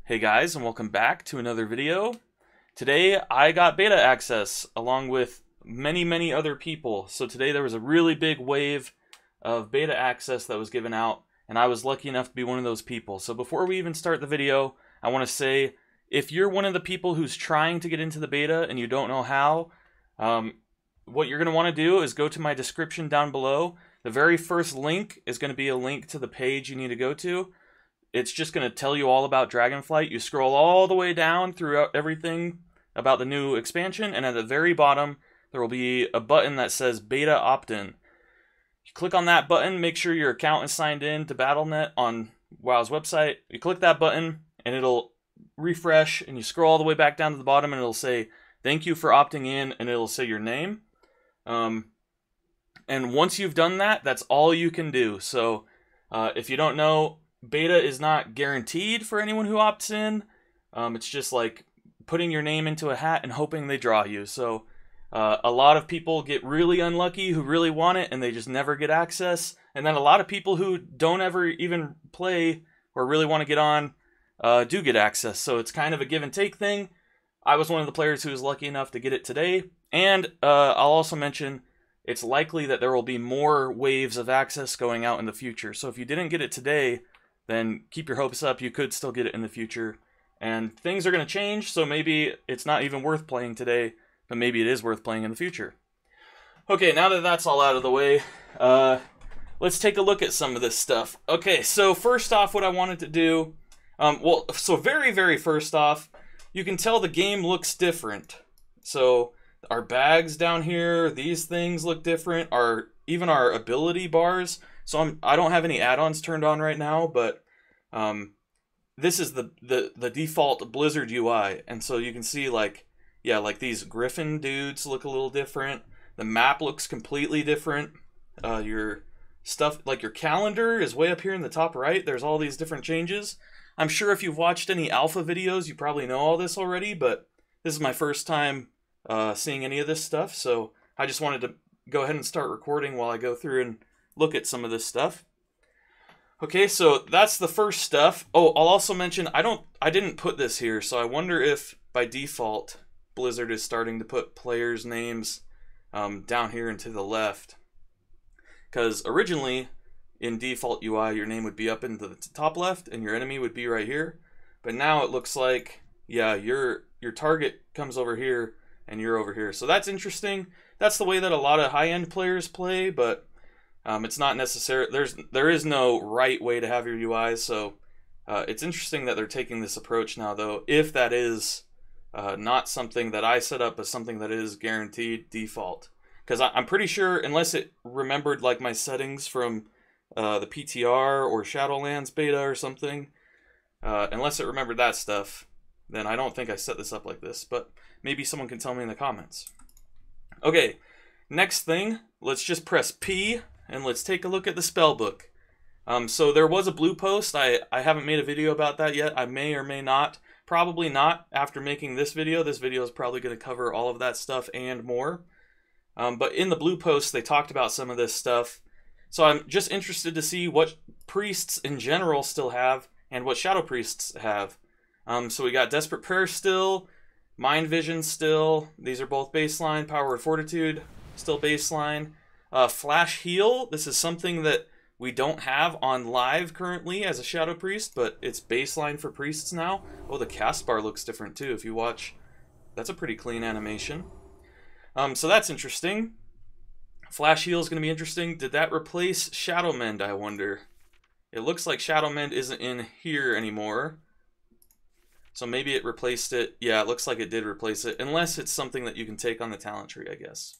Hey guys, and welcome back to another video. Today I got beta access along with many other people. So today there was a really big wave of beta access that was given out, and I was lucky enough to be one of those people. So before we even start the video, I want to say, if you're one of the people who's trying to get into the beta and you don't know how, what you're going to want to do is go to my description down below. The very first link is going to be a link to the page you need to go to. It's just going to tell you all about Dragonflight. You scroll all the way down throughout everything about the new expansion, and at the very bottom, there will be a button that says Beta Opt-in. You click on that button, make sure your account is signed in to Battle.net on WoW's website. You click that button, and it'll refresh, and you scroll all the way back down to the bottom, and it'll say, thank you for opting in, and it'll say your name. And once you've done that, that's all you can do. So, if you don't know, beta is not guaranteed for anyone who opts in. It's just like putting your name into a hat and hoping they draw you. So a lot of people get really unlucky who really want it and they just never get access. And then a lot of people who don't ever even play or really want to get on do get access. So it's kind of a give and take thing. I was one of the players who was lucky enough to get it today. And I'll also mention it's likely that there will be more waves of access going out in the future. So if you didn't get it today, then keep your hopes up. You could still get it in the future. And things are going to change, so maybe it's not even worth playing today, but maybe it is worth playing in the future. Okay, now that that's all out of the way, let's take a look at some of this stuff. Okay, so first off, what I wanted to do, very first off, you can tell the game looks different. So our bags down here, these things look different. Even our ability bars. So I don't have any add-ons turned on right now, but this is the default Blizzard UI, and so you can see like these Griffin dudes look a little different. The map looks completely different. Your stuff, like your calendar, is way up here in the top right. There's all these different changes. I'm sure if you've watched any alpha videos, you probably know all this already, but this is my first time seeing any of this stuff, so I just wanted to go ahead and start recording while I go through and look at some of this stuff. Okay, so that's the first stuff. Oh, I'll also mention I didn't put this here, so I wonder if by default Blizzard is starting to put players' names down here and to the left. Because originally in default UI your name would be up into the top left and your enemy would be right here. But now it looks like, yeah, your target comes over here and you're over here. So that's interesting. That's the way that a lot of high-end players play, but it's not necessary. There is no right way to have your UIs, so it's interesting that they're taking this approach now, though, if that is not something that I set up, but something that is guaranteed default. Because I'm pretty sure, unless it remembered like my settings from the PTR or Shadowlands beta or something, unless it remembered that stuff, then I don't think I set this up like this, but maybe someone can tell me in the comments. Okay, next thing, let's just press P, and let's take a look at the spell book. So there was a blue post. I haven't made a video about that yet. I may or may not. Probably not after making this video. This video is probably going to cover all of that stuff and more. But in the blue post, they talked about some of this stuff. So I'm just interested to see what priests in general still have and what shadow priests have. So we got Desperate Prayer still, Mind Vision still. These are both baseline. Power of Fortitude still baseline. Flash Heal, this is something that we don't have on live currently as a Shadow Priest, but it's baseline for priests now. Oh, the cast bar looks different too if you watch. That's a pretty clean animation. So that's interesting. Flash Heal is going to be interesting. Did that replace Shadow Mend, I wonder? It looks like Shadow Mend isn't in here anymore. So maybe it replaced it. Yeah, it looks like it did replace it, unless it's something that you can take on the talent tree, I guess.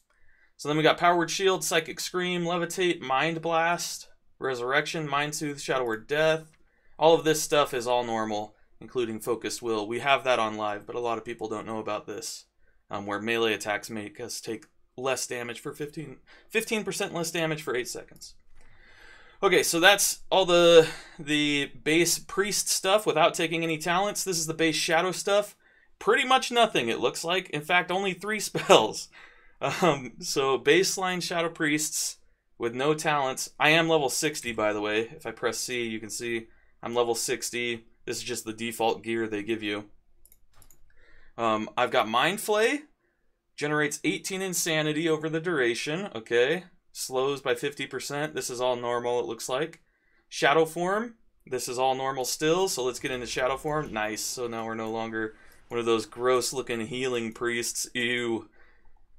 So then we got Power Word Shield, Psychic Scream, Levitate, Mind Blast, Resurrection, Mind Soothe, Shadow Word Death. All of this stuff is all normal, including Focused Will. We have that on live, but a lot of people don't know about this, where melee attacks make us take less damage for 15% less damage for 8 seconds. Okay, so that's all the base priest stuff without taking any talents. This is the base shadow stuff. Pretty much nothing, it looks like. In fact, only 3 spells. So baseline shadow priests with no talents. I am level 60, by the way. If I press C, you can see I'm level 60. This is just the default gear they give you. I've got Mind Flay. Generates 18 insanity over the duration. Okay. Slows by 50%. This is all normal, it looks like. Shadow Form. This is all normal still, so let's get into Shadow Form. Nice. So now we're no longer one of those gross-looking healing priests. Ew.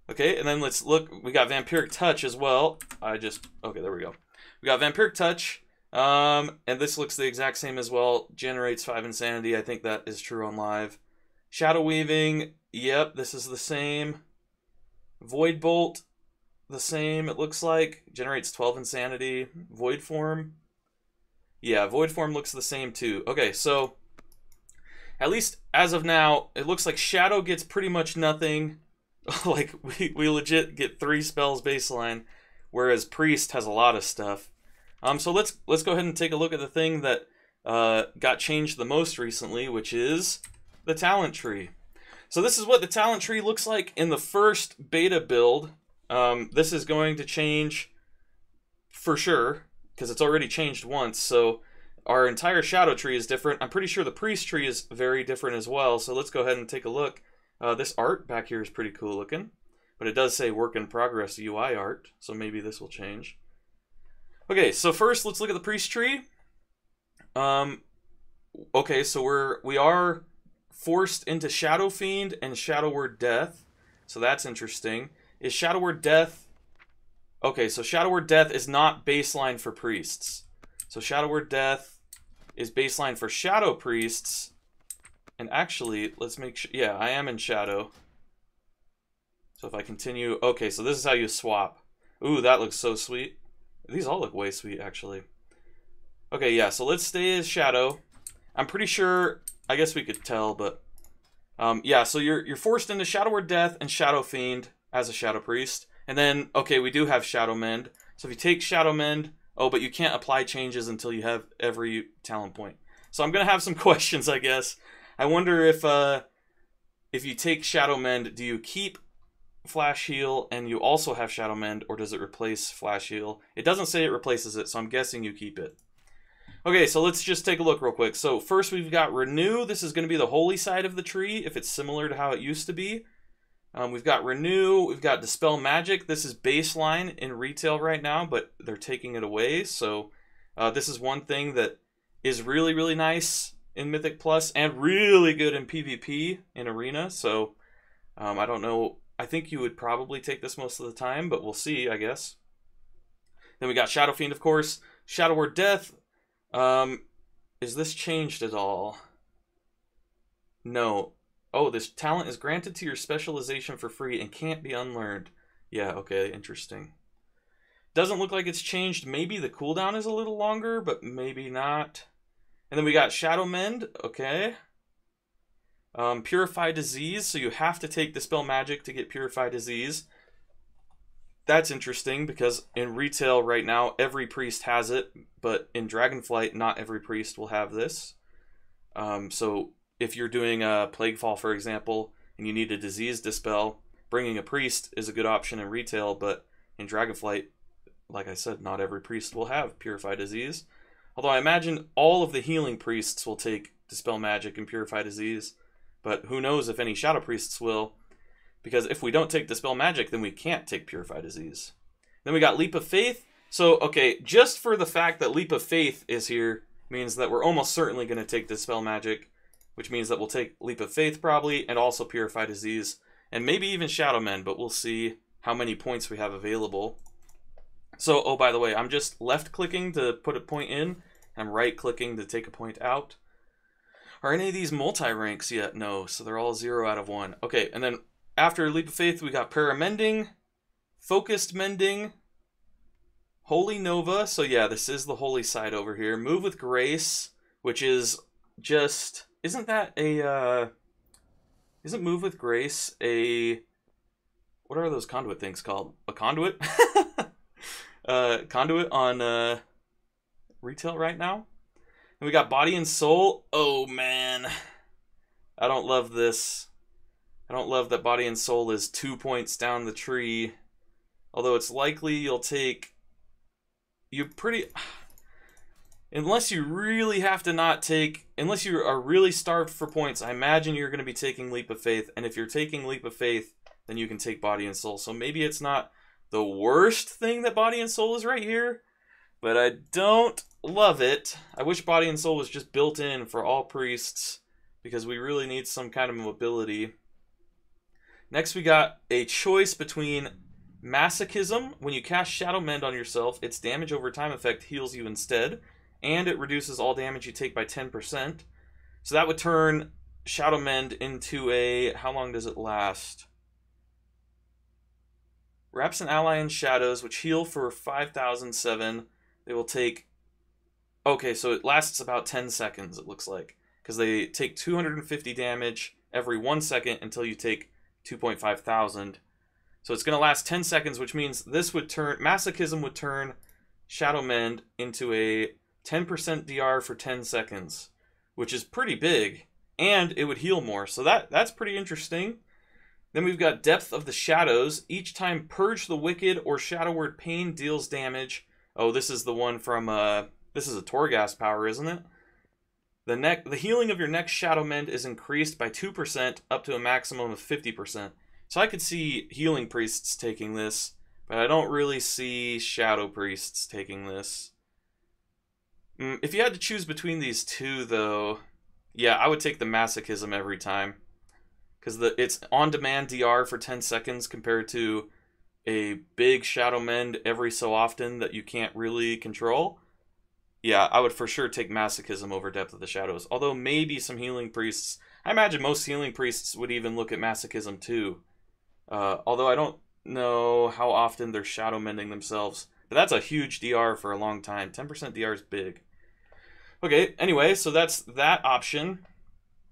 Okay, and then let's look. We got Vampiric Touch as well. Okay, there we go. We got Vampiric Touch. And this looks the exact same as well. Generates 5 insanity. I think that is true on live. Shadow Weaving. Yep, this is the same. Void Bolt. The same, it looks like. Generates 12 insanity. Void Form. Yeah, Void Form looks the same too. Okay, so at least as of now, it looks like Shadow gets pretty much nothing. Like, we legit get 3 spells baseline, whereas Priest has a lot of stuff. So let's go ahead and take a look at the thing that got changed the most recently, which is the talent tree. So this is what the talent tree looks like in the first beta build. This is going to change for sure, because it's already changed once. So our entire shadow tree is different. I'm pretty sure the priest tree is very different as well. So let's go ahead and take a look. This art back here is pretty cool looking, but it does say work in progress UI art, so maybe this will change. Okay, so first let's look at the priest tree. Okay, so we are forced into Shadow Fiend and Shadow Word Death, so that's interesting. Is Shadow Word Death... Okay, so Shadow Word Death is not baseline for priests. So Shadow Word Death is baseline for shadow priests. And actually, let's make sure... Yeah, I am in Shadow. So if I continue... Okay, so this is how you swap. Ooh, that looks so sweet. These all look way sweet, actually. Okay, yeah, so let's stay as Shadow. I'm pretty sure... I guess we could tell, but... yeah, so you're forced into Shadow Word Death and Shadow Fiend as a Shadow Priest. And then, okay, we do have Shadow Mend. So if you take Shadow Mend... Oh, but you can't apply changes until you have every talent point. So I'm going to have some questions, I guess. I wonder if you take Shadow Mend, do you keep Flash Heal and you also have Shadow Mend, or does it replace Flash Heal? It doesn't say it replaces it, so I'm guessing you keep it. Okay, so let's just take a look real quick. So first we've got Renew. This is going to be the holy side of the tree, if it's similar to how it used to be. We've got Renew, we've got Dispel Magic. This is baseline in retail right now, but they're taking it away. So this is one thing that is really, really nice in Mythic Plus and really good in PvP in Arena. So I don't know. I think you would probably take this most of the time, but we'll see, I guess. Then we got Shadow Fiend, of course. Shadow Word Death. Is this changed at all? No. Oh, this talent is granted to your specialization for free and can't be unlearned. Yeah, okay, interesting. Doesn't look like it's changed. Maybe the cooldown is a little longer, but maybe not. And then we got Shadow Mend, okay. Purify Disease, so you have to take Dispel Magic to get Purify Disease. That's interesting, because in retail right now, every priest has it, but in Dragonflight, not every priest will have this. So if you're doing a Plaguefall, for example, and you need a disease dispel, bringing a priest is a good option in retail, but in Dragonflight, like I said, not every priest will have Purify Disease. Although I imagine all of the healing priests will take Dispel Magic and Purify Disease, but who knows if any Shadow Priests will, because if we don't take Dispel Magic, then we can't take Purify Disease. Then we got Leap of Faith. So, okay, just for the fact that Leap of Faith is here means that we're almost certainly going to take Dispel Magic, which means that we'll take Leap of Faith probably, and also Purify Disease, and maybe even Shadow Mend, but we'll see how many points we have available. So, oh, by the way, I'm just left-clicking to put a point in, and I'm right-clicking to take a point out. Are any of these multi-ranks yet? No, so they're all 0 out of 1. Okay, and then after Leap of Faith, we got Paramending, Focused Mending, Holy Nova. So yeah, this is the holy side over here. Move with Grace, which is just... Isn't that a... Isn't Move with Grace a... What are those conduit things called? A conduit? Conduit on retail right now. And we got Body and Soul. Oh, man. I don't love this. I don't love that Body and Soul is 2 points down the tree. Although it's likely you'll take... Unless you really have to not take, unless you are really starved for points, I imagine you're going to be taking Leap of Faith. And if you're taking Leap of Faith, then you can take Body and Soul. So maybe it's not the worst thing that Body and Soul is right here, but I don't love it. I wish Body and Soul was just built in for all priests, because we really need some kind of mobility. Next, we got a choice between Masochism. When you cast Shadow Mend on yourself, its damage over time effect heals you instead, and it reduces all damage you take by 10%. So that would turn Shadow Mend into a... how long does it last? Wraps an ally in shadows, which heal for 5,007. They will take... okay, so it lasts about 10 seconds, it looks like. Because they take 250 damage every 1 second until you take 2.5 thousand. So it's going to last 10 seconds, which means this would turn... Masochism would turn Shadow Mend into a 10% DR for 10 seconds, which is pretty big, and it would heal more, so that's pretty interesting. Then we've got Depth of the Shadows. Each time Purge the Wicked or Shadow Word Pain deals damage. Oh, this is the one from, this is a Torghast power, isn't it? The healing of your next Shadow Mend is increased by 2% up to a maximum of 50%. So I could see Healing Priests taking this, but I don't really see Shadow Priests taking this. If you had to choose between these two, though, yeah, I would take the Masochism every time. Because it's on-demand DR for 10 seconds compared to a big Shadow Mend every so often that you can't really control. Yeah, I would for sure take Masochism over Depth of the Shadows. Although maybe some Healing Priests... I imagine most Healing Priests would even look at Masochism too. Although I don't know how often they're Shadow Mending themselves. But that's a huge DR for a long time. 10% DR is big. Okay, anyway, so that's that option.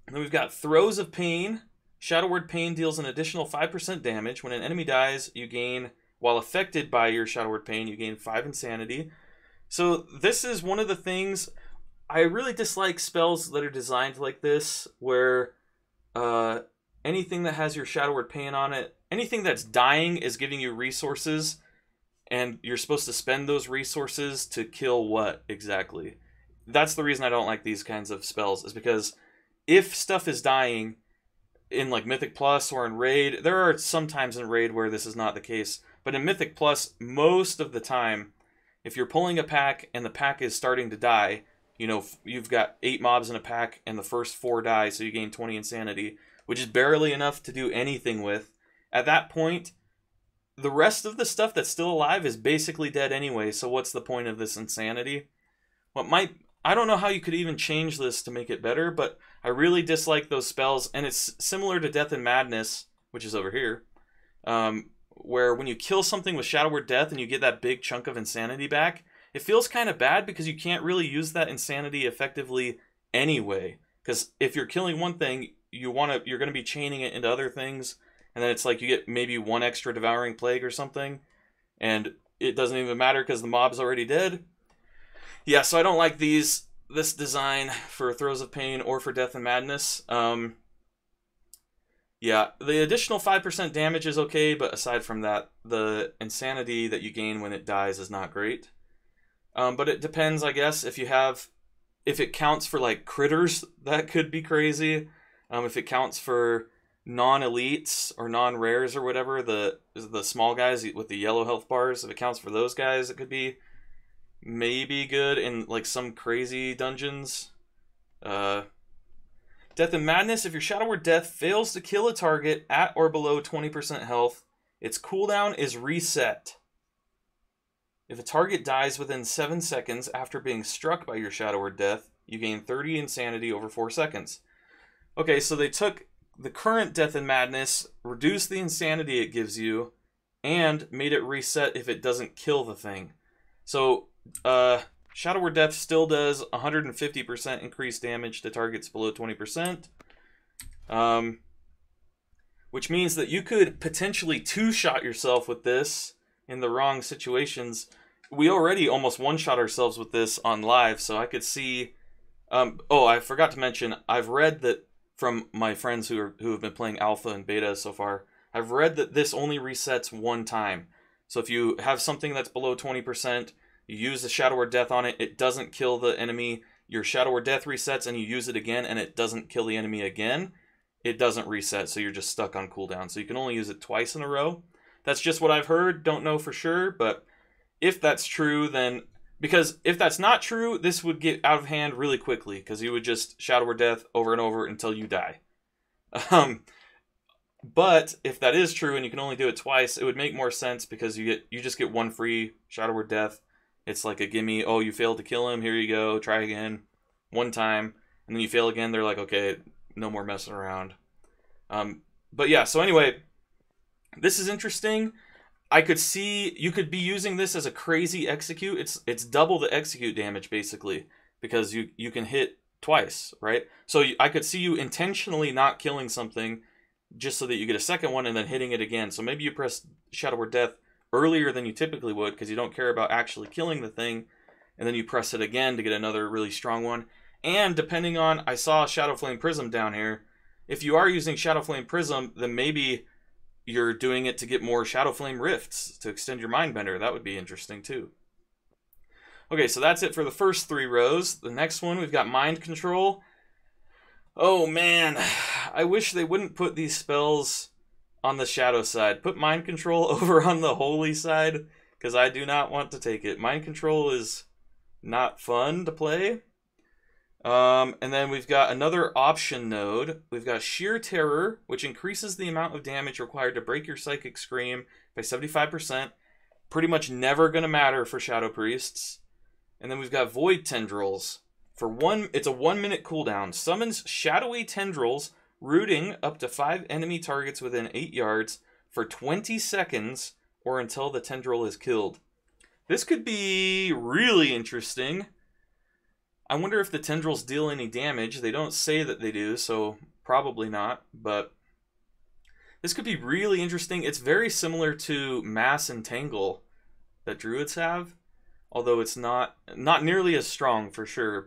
Then we've got Throes of Pain. Shadow Word Pain deals an additional 5% damage. When an enemy dies, you gain, while affected by your Shadow Word Pain, you gain 5 insanity. So this is one of the things, I really dislike spells that are designed like this, where anything that has your Shadow Word Pain on it, anything that's dying is giving you resources, and you're supposed to spend those resources to kill what exactly? That's the reason I don't like these kinds of spells, is because if stuff is dying in like Mythic Plus or in Raid, there are some times in Raid where this is not the case, but in Mythic Plus, most of the time, if you're pulling a pack and the pack is starting to die, you know, you've got 8 mobs in a pack and the first 4 die, so you gain 20 insanity, which is barely enough to do anything with. At that point, the rest of the stuff that's still alive is basically dead anyway, so what's the point of this insanity? I don't know how you could even change this to make it better, but I really dislike those spells, and it's similar to Death and Madness, which is over here, where when you kill something with Shadow Word Death and you get that big chunk of insanity back, it feels kind of bad because you can't really use that insanity effectively anyway. Because if you're killing one thing, you're going to be chaining it into other things, and then it's like you get maybe 1 extra Devouring Plague or something, and it doesn't even matter because the mob's already dead. Yeah, so I don't like this design for Throes of Pain or for Death and Madness. Yeah, the additional 5% damage is okay, but aside from that, the insanity that you gain when it dies is not great. But it depends, I guess, if it counts for like critters, that could be crazy. If it counts for non-elites or non-rares or whatever, the small guys with the yellow health bars, if it counts for those guys, it could be maybe good in like some crazy dungeons. Death and Madness, if your Shadow Word Death fails to kill a target at or below 20% health, its cooldown is reset. If a target dies within 7 seconds after being struck by your Shadow Word Death, you gain 30 insanity over 4 seconds. Okay, so they took the current Death and Madness, reduced the insanity it gives you, and made it reset if it doesn't kill the thing. So, Shadow Word Death still does 150% increased damage to targets below 20%. Which means that you could potentially two-shot yourself with this in the wrong situations. We already almost one-shot ourselves with this on live, so I could see... oh, I forgot to mention, I've read that from my friends who have been playing alpha and beta so far, I've read that this only resets 1 time. So if you have something that's below 20%, You use the Shadow Word Death on it. It doesn't kill the enemy. Your Shadow Word Death resets and you use it again and it doesn't kill the enemy again. It doesn't reset, so you're just stuck on cooldown. So you can only use it twice in a row. That's just what I've heard. Don't know for sure, but if that's true, then... Because if that's not true, this would get out of hand really quickly, because you would just Shadow Word Death over and over until you die. But if that is true and you can only do it twice, it would make more sense because you just get one free Shadow Word Death. It's like a gimme. Oh, you failed to kill him. Here you go. Try again. One time. And then you fail again. They're like, okay, no more messing around. But yeah, so anyway, this is interesting. I could see you could be using this as a crazy execute. It's double the execute damage basically because you can hit twice, right? So I could see you intentionally not killing something just so that you get a second one and then hitting it again. So maybe you press Shadow Word Death earlier than you typically would because you don't care about actually killing the thing, and then you press it again to get another really strong one. And depending on, I saw Shadow Flame Prism down here. If you are using Shadow Flame Prism, then maybe you're doing it to get more Shadow Flame Rifts to extend your Mindbender. That would be interesting too. Okay, so that's it for the first 3 rows. The next one, we've got Mind Control. Oh man, I wish they wouldn't put these spells on the Shadow side. Put Mind Control over on the Holy side, because I do not want to take it. Mind Control is not fun to play. And then we've got another option node. We've got Sheer Terror, which increases the amount of damage required to break your Psychic Scream by 75%. Pretty much never going to matter for Shadow Priests. And then we've got Void Tendrils. It's a 1-minute cooldown. Summons shadowy tendrils, rooting up to 5 enemy targets within 8 yards for 20 seconds or until the tendril is killed. This could be really interesting. I wonder if the tendrils deal any damage. They don't say that they do, so probably not. But this could be really interesting. It's very similar to Mass Entangle that druids have. Although it's not nearly as strong for sure,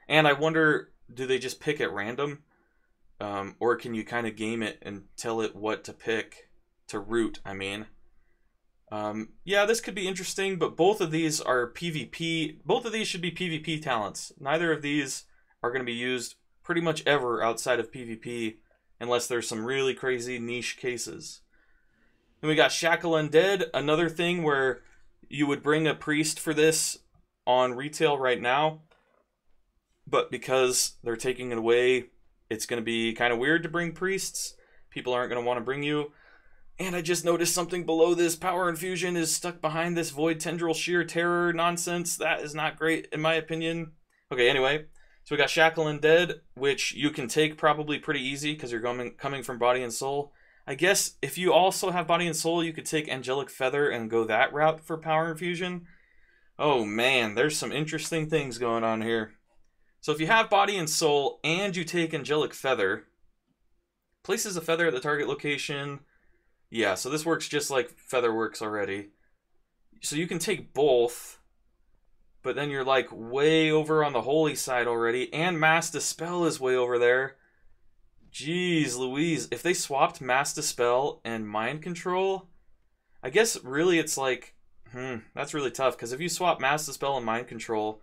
and I wonder, do they just pick at random, or can you kind of game it and tell it what to pick to root? I mean, yeah, this could be interesting. But both of these are PvP. Both of these should be PvP talents. Neither of these are going to be used pretty much ever outside of PvP, unless there's some really crazy niche cases. Then we got Shackle Undead, another thing where you would bring a priest for this on retail right now, but because they're taking it away, it's going to be kind of weird to bring priests. People aren't going to want to bring you. And I just noticed something below this. Power Infusion is stuck behind this Void Tendril Sheer Terror nonsense. That is not great, in my opinion. Okay, anyway, so we got Shackle Undead, which you can take probably pretty easy because you're coming from Body and Soul. I guess if you also have Body and Soul, you could take Angelic Feather and go that route for Power Infusion. Oh man, there's some interesting things going on here. So if you have Body and Soul and you take Angelic Feather, places a feather at the target location. Yeah, so this works just like Feather works already. So you can take both, but then you're like way over on the Holy side already, and Mass Dispel is way over there. Jeez Louise, if they swapped Mass Dispel and Mind Control, I guess really it's like, that's really tough, because if you swap Mass Dispel and Mind Control,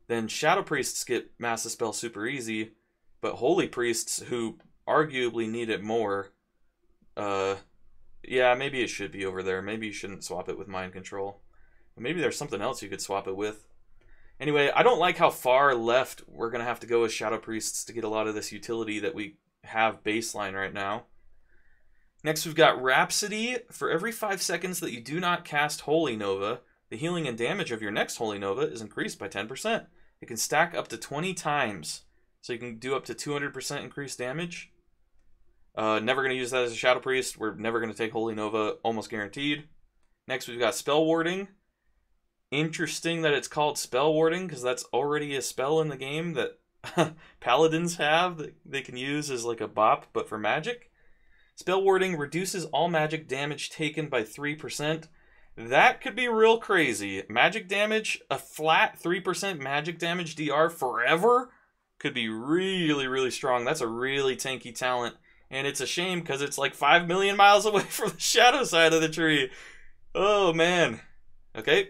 then Shadow Priests get Mass Dispel super easy, but Holy Priests, who arguably need it more, yeah, maybe it should be over there. Maybe you shouldn't swap it with Mind Control. Maybe there's something else you could swap it with. Anyway, I don't like how far left we're going to have to go as Shadow Priests to get a lot of this utility that we have baseline right now. Next, we've got Rhapsody. For every 5 seconds that you do not cast Holy Nova, the healing and damage of your next Holy Nova is increased by 10%. It can stack up to 20 times, so you can do up to 200% increased damage. Never going to use that as a Shadow Priest. We're never going to take Holy Nova, almost guaranteed. Next, we've got Spell Warding. Interesting that it's called Spell Warding, because that's already a spell in the game that Paladins have that they can use as like a bop, but for magic. Spell Warding reduces all magic damage taken by 3%. That could be real crazy. Magic damage, a flat 3% magic damage DR forever, could be really, really strong. That's a really tanky talent. And it's a shame because it's like 5 million miles away from the shadow side of the tree. Oh, man. Okay.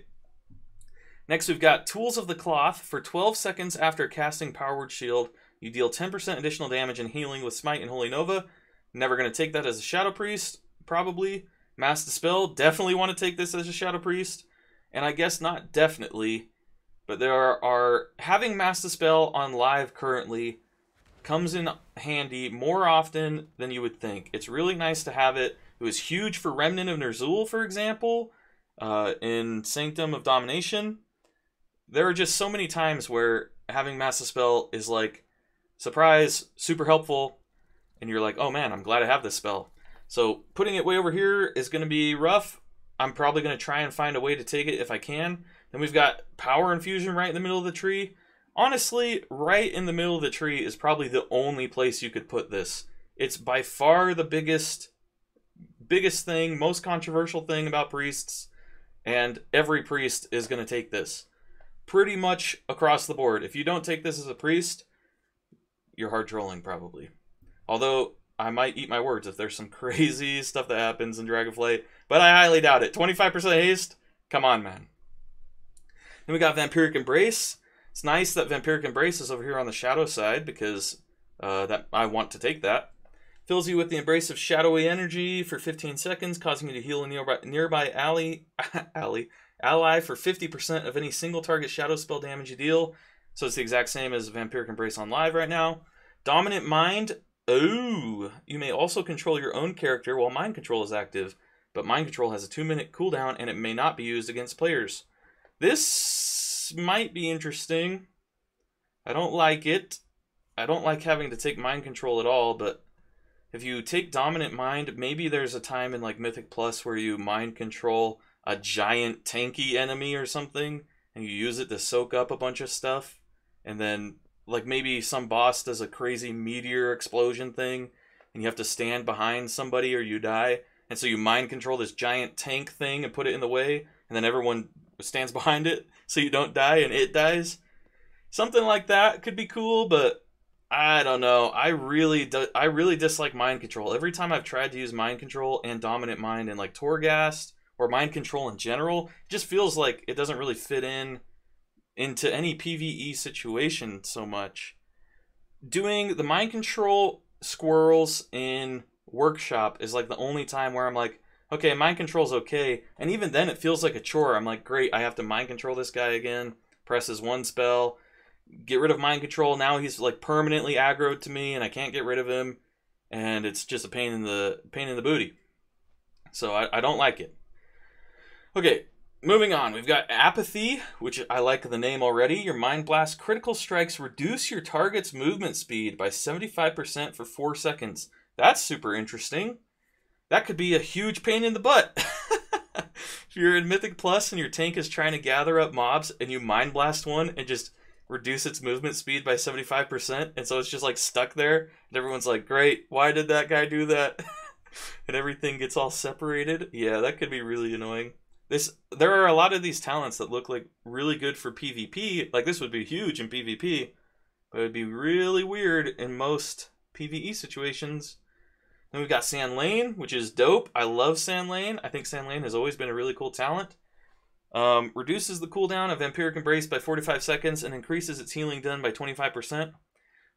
Next, we've got Tools of the Cloth. For 12 seconds after casting Power Word Shield, you deal 10% additional damage and healing with Smite and Holy Nova. Never going to take that as a Shadow Priest, probably. Mass Dispel, definitely want to take this as a Shadow Priest. And I guess not definitely, but there are having Mass Dispel on live currently comes in handy more often than you would think. It's really nice to have it. It was huge for Remnant of Ner'zhul, for example, in Sanctum of Domination. There are just so many times where having Mass Dispel is like, surprise, super helpful, and you're like, oh man, I'm glad I have this spell. So putting it way over here is going to be rough. I'm probably going to try and find a way to take it if I can. Then we've got Power Infusion right in the middle of the tree. Honestly, right in the middle of the tree is probably the only place you could put this. It's by far the biggest thing, most controversial thing about priests, and every priest is going to take this. Pretty much across the board. If you don't take this as a priest, you're hard trolling probably. Although, I might eat my words if there's some crazy stuff that happens in Dragonflight, but I highly doubt it. 25% haste? Come on, man. Then we got Vampiric Embrace. It's nice that Vampiric Embrace is over here on the shadow side because that I want to take that. Fills you with the Embrace of Shadowy Energy for 15 seconds, causing you to heal a nearby ally for 50% of any single target shadow spell damage you deal. So it's the exact same as Vampiric Embrace on live right now. Dominant Mind. Oh, you may also control your own character while Mind Control is active, but Mind Control has a 2-minute cooldown and it may not be used against players. This might be interesting. I don't like it. I don't like having to take Mind Control at all, but if you take Dominant Mind, maybe there's a time in like Mythic Plus where you Mind Control a giant tanky enemy or something, and you use it to soak up a bunch of stuff, and then like maybe some boss does a crazy meteor explosion thing, and you have to stand behind somebody or you die, and so you Mind Control this giant tank thing and put it in the way, and then everyone stands behind it so you don't die and it dies. Something like that could be cool, but I don't know. I really dislike Mind Control. Every time I've tried to use Mind Control and Dominant Mind in like Torghast or Mind Control in general, it just feels like it doesn't really fit into any PvE situation so much. Doing the Mind Control squirrels in Workshop is like the only time where I'm like, okay, Mind Control's okay, and even then it feels like a chore. I'm like, great, I have to Mind Control this guy again, press his one spell, get rid of Mind Control, now he's like permanently aggroed to me and I can't get rid of him, and it's just a pain in the booty. So I don't like it. Okay, moving on, we've got Apathy, which I like the name already. Your Mind Blast critical strikes reduce your target's movement speed by 75% for 4 seconds. That's super interesting. That could be a huge pain in the butt. If you're in Mythic Plus and your tank is trying to gather up mobs and you Mind Blast one and just reduce its movement speed by 75%, and so it's just like stuck there, and everyone's like, great, why did that guy do that? And everything gets all separated. Yeah, that could be really annoying. There are a lot of these talents that look like really good for PvP. Like this would be huge in PvP, but it would be really weird in most PvE situations. Then we've got Sand Lane, which is dope. I love Sand Lane. I think Sand Lane has always been a really cool talent. Reduces the cooldown of Vampiric Embrace by 45 seconds and increases its healing done by 25%.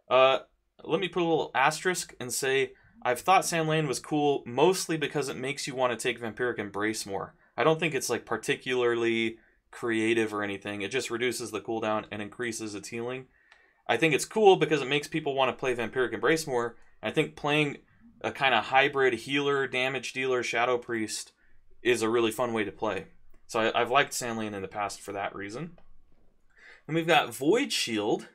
Let me put a little asterisk and say I've thought Sand Lane was cool mostly because it makes you want to take Vampiric Embrace more. I don't think it's like particularly creative or anything. It just reduces the cooldown and increases its healing. I think it's cool because it makes people want to play Vampiric Embrace more. I think playing a kind of hybrid healer, damage dealer, Shadow Priest is a really fun way to play. So I've liked Sand Lane in the past for that reason. Then we've got Void Shield.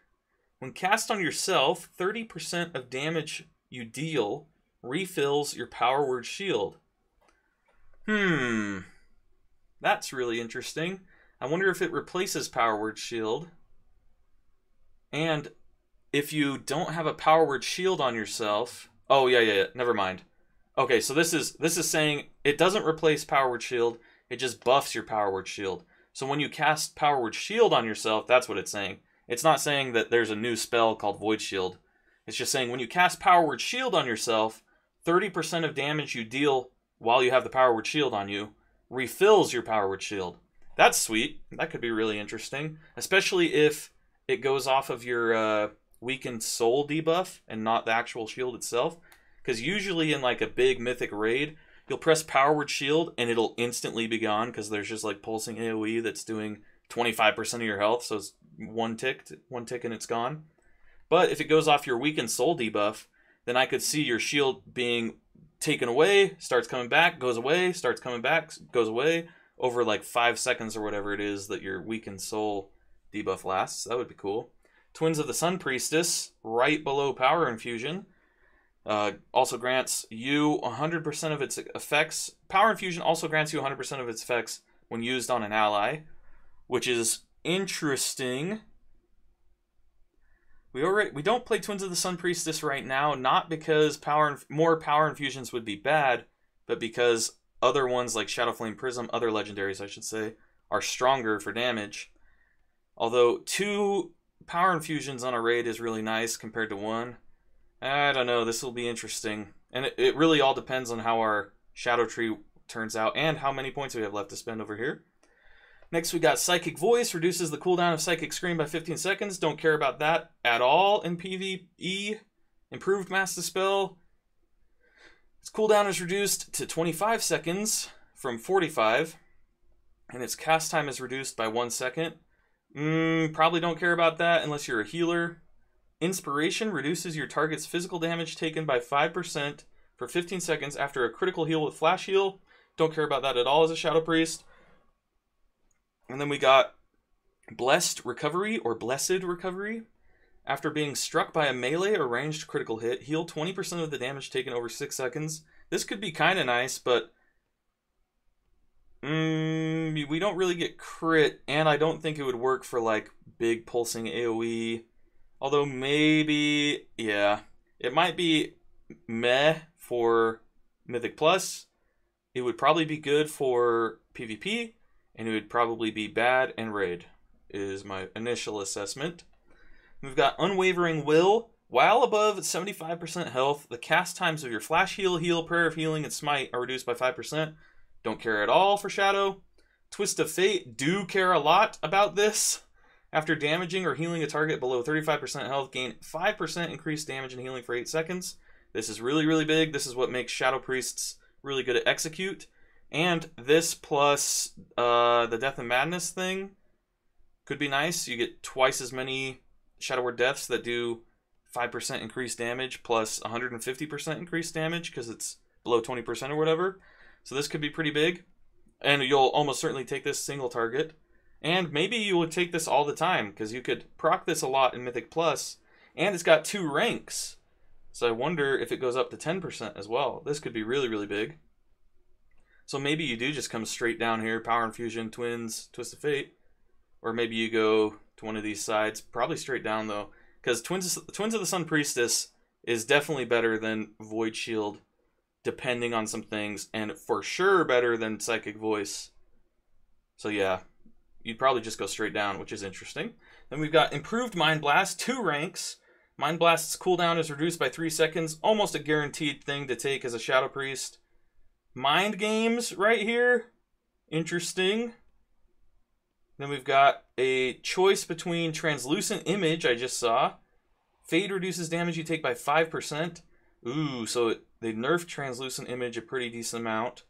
When cast on yourself, 30% of damage you deal refills your Power Word Shield. That's really interesting. I wonder if it replaces Power Word Shield. And if you don't have a Power Word Shield on yourself... Oh, yeah, never mind. Okay, so this is saying it doesn't replace Power Word Shield, it just buffs your Power Word Shield. So when you cast Power Word Shield on yourself, that's what it's saying. It's not saying that there's a new spell called Void Shield. It's just saying when you cast Power Word Shield on yourself, 30% of damage you deal while you have the Power Word Shield on you refills your Power Word Shield. That's sweet. That could be really interesting, especially if it goes off of your weakened soul debuff and not the actual shield itself. Because usually in like a big mythic raid, you'll press Power Word Shield and it'll instantly be gone because there's just like pulsing AoE that's doing 25% of your health, so it's one tick and it's gone. But if it goes off your weakened soul debuff, then I could see your shield being taken away, starts coming back, goes away, starts coming back, goes away, over like 5 seconds or whatever it is that your weakened soul debuff lasts. That would be cool. Twins of the Sun Priestess, right below Power Infusion. Also grants you 100% of its effects. Power Infusion also grants you 100% of its effects when used on an ally, which is interesting. We don't play Twins of the Sun Priestess right now, not because more Power Infusions would be bad, but because other ones like Shadowflame Prism, other legendaries I should say, are stronger for damage. Although 2 Power Infusions on a raid is really nice compared to 1. I don't know, this will be interesting. And it really all depends on how our Shadow Tree turns out and how many points we have left to spend over here. Next we got Psychic Voice, reduces the cooldown of Psychic Scream by 15 seconds. Don't care about that at all in PvE. Improved Mass Dispel. Its cooldown is reduced to 25 seconds from 45. And its cast time is reduced by 1 second. Probably don't care about that unless you're a healer. Inspiration reduces your target's physical damage taken by 5% for 15 seconds after a critical heal with Flash Heal. Don't care about that at all as a Shadow Priest. And then we got Blessed Recovery or Blessed Recovery. After being struck by a melee or ranged critical hit, heal 20% of the damage taken over 6 seconds. This could be kind of nice, but we don't really get crit, and I don't think it would work for like big pulsing AoE. Although maybe, yeah, it might be meh for Mythic Plus. It would probably be good for PvP, and it would probably be bad in Raid, is my initial assessment. We've got Unwavering Will. While above 75% health, the cast times of your Flash Heal, Prayer of Healing, and Smite are reduced by 5%. Don't care at all for Shadow. Twist of Fate, do care a lot about this. After damaging or healing a target below 35% health, gain 5% increased damage and healing for 8 seconds. This is really, really big. This is what makes Shadow Priests really good at execute. And this plus the Death and Madness thing could be nice. You get twice as many Shadow Word Deaths that do 5% increased damage plus 150% increased damage because it's below 20% or whatever. So this could be pretty big. And you'll almost certainly take this single target. And maybe you would take this all the time because you could proc this a lot in Mythic Plus. And it's got 2 ranks. So I wonder if it goes up to 10% as well. This could be really, really big. So maybe you do just come straight down here, Power Infusion, Twins, Twist of Fate. Or maybe you go to one of these sides, probably straight down though. Because Twins of the Sun Priestess is definitely better than Void Shield, depending on some things. And for sure better than Psychic Voice. So yeah, you'd probably just go straight down, which is interesting. Then we've got Improved Mind Blast, 2 ranks. Mind Blast's cooldown is reduced by 3 seconds. Almost a guaranteed thing to take as a Shadow Priest. Mind Games right here. Interesting. Then we've got a choice between Translucent Image, I just saw. Fade reduces damage you take by 5%. Ooh, so they nerfed Translucent Image a pretty decent amount.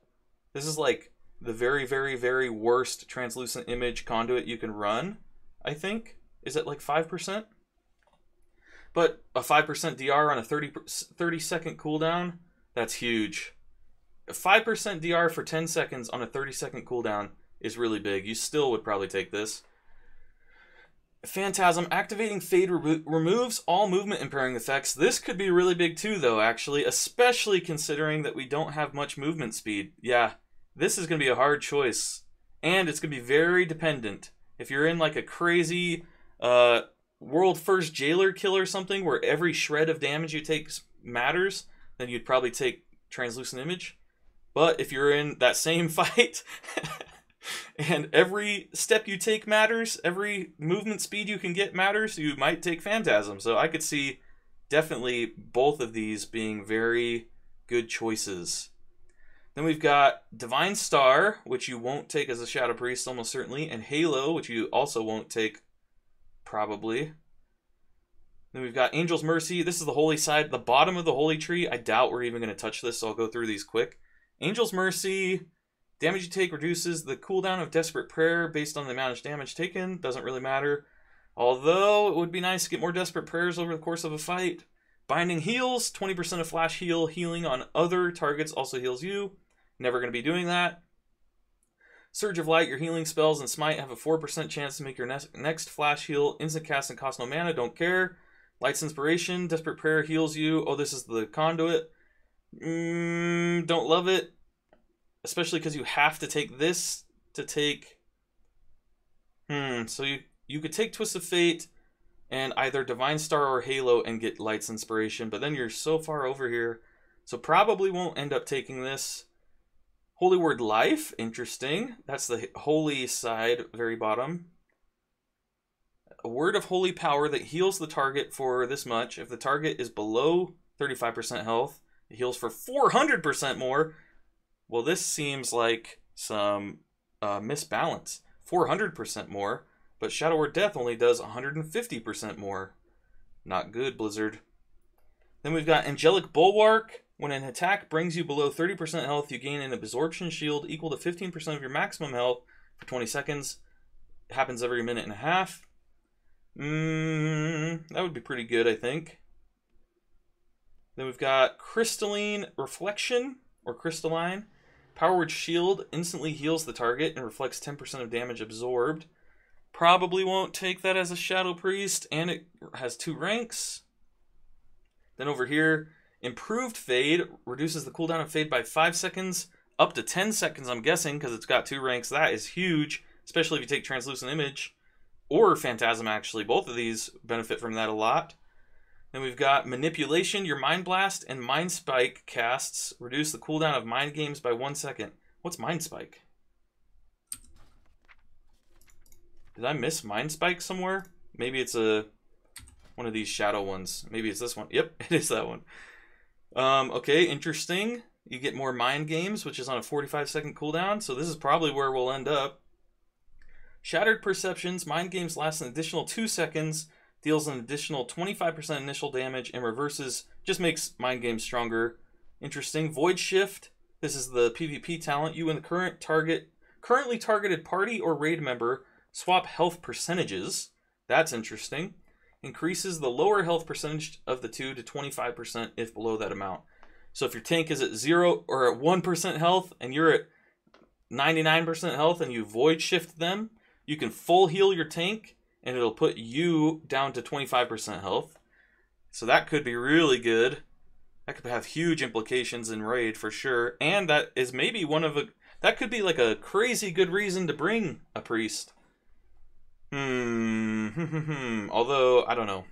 This is like the very, very, very worst Translucent Image conduit you can run, I think. Is it like 5%? But a 5% DR on a 30-second cooldown, that's huge. A 5% DR for 10 seconds on a 30-second cooldown is really big. You still would probably take this. Phantasm, activating Fade removes all movement impairing effects. This could be really big too, though, actually, especially considering that we don't have much movement speed. Yeah, this is going to be a hard choice, and it's going to be very dependent. If you're in like a crazy world first jailer kill or something where every shred of damage you take matters, then you'd probably take Translucent Image. But if you're in that same fight and every step you take matters, every movement speed you can get matters, you might take Phantasm. So I could see definitely both of these being very good choices. Then we've got Divine Star, which you won't take as a Shadow Priest, almost certainly, and Halo, which you also won't take, probably. Then we've got Angel's Mercy. This is the holy side. The bottom of the holy tree, I doubt we're even going to touch this, so I'll go through these quick. Angel's Mercy, damage you take reduces the cooldown of Desperate Prayer based on the amount of damage taken. Doesn't really matter. Although, it would be nice to get more Desperate Prayers over the course of a fight. Binding heals, 20% of flash heal. Healing on other targets also heals you. Never going to be doing that. Surge of Light, your healing spells and Smite have a 4% chance to make your next flash heal. Instant cast and cost no mana, don't care. Light's Inspiration, Desperate Prayer heals you. Oh, this is the conduit. Don't love it. Especially because you have to take this to take... So you could take Twist of Fate and either Divine Star or Halo and get Light's Inspiration, but then you're so far over here. So probably won't end up taking this. Holy Word Life, interesting. That's the holy side, very bottom. A word of holy power that heals the target for this much. If the target is below 35% health, it heals for 400% more. Well, this seems like some misbalance. 400% more, but Shadow Word Death only does 150% more. Not good, Blizzard. Then we've got Angelic Bulwark. When an attack brings you below 30% health, you gain an absorption shield equal to 15% of your maximum health for 20 seconds. It happens every minute and a half. That would be pretty good, I think. Then we've got Crystalline Reflection, or Crystalline. Power Word Shield instantly heals the target and reflects 10% of damage absorbed. Probably won't take that as a Shadow Priest, and it has 2 ranks. Then over here, Improved Fade reduces the cooldown of Fade by 5 seconds, up to 10 seconds, I'm guessing, because it's got 2 ranks. That is huge, especially if you take Translucent Image or Phantasm, actually. Both of these benefit from that a lot. Then we've got Manipulation. Your Mind Blast and Mind Spike casts reduce the cooldown of Mind Games by 1 second. What's Mind Spike? Did I miss Mind Spike somewhere? Maybe it's one of these shadow ones. Maybe it's this one. Yep, it is that one. Okay, interesting. You get more Mind Games, which is on a 45-second cooldown, so this is probably where we'll end up. Shattered Perceptions. Mind Games last an additional 2 seconds, deals an additional 25% initial damage, and reverses, just makes Mind Games stronger. Interesting. Void Shift. This is the PvP talent. You and the currently targeted party or raid member swap health percentages. That's interesting. Increases the lower health percentage of the two to 25% if below that amount. So if your tank is at 0 or at 1% health and you're at 99% health and you void shift them, you can full heal your tank and it'll put you down to 25% health. So that could be really good. That could have huge implications in raid for sure. And that is maybe that could be like a crazy good reason to bring a priest. Although, I don't know.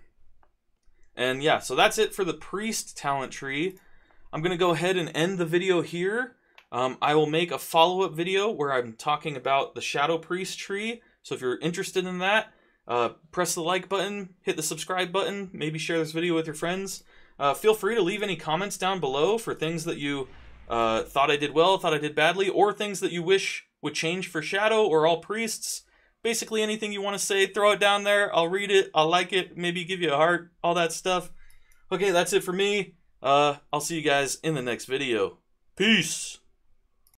And yeah, so that's it for the priest talent tree. I'm going to go ahead and end the video here. I will make a follow-up video where I'm talking about the Shadow Priest tree. So if you're interested in that, press the like button, hit the subscribe button, maybe share this video with your friends. Feel free to leave any comments down below for things that you thought I did well, thought I did badly, or things that you wish would change for Shadow or all priests. Basically anything you want to say, throw it down there. I'll read it. I'll like it. Maybe give you a heart. All that stuff. Okay, that's it for me. I'll see you guys in the next video. Peace.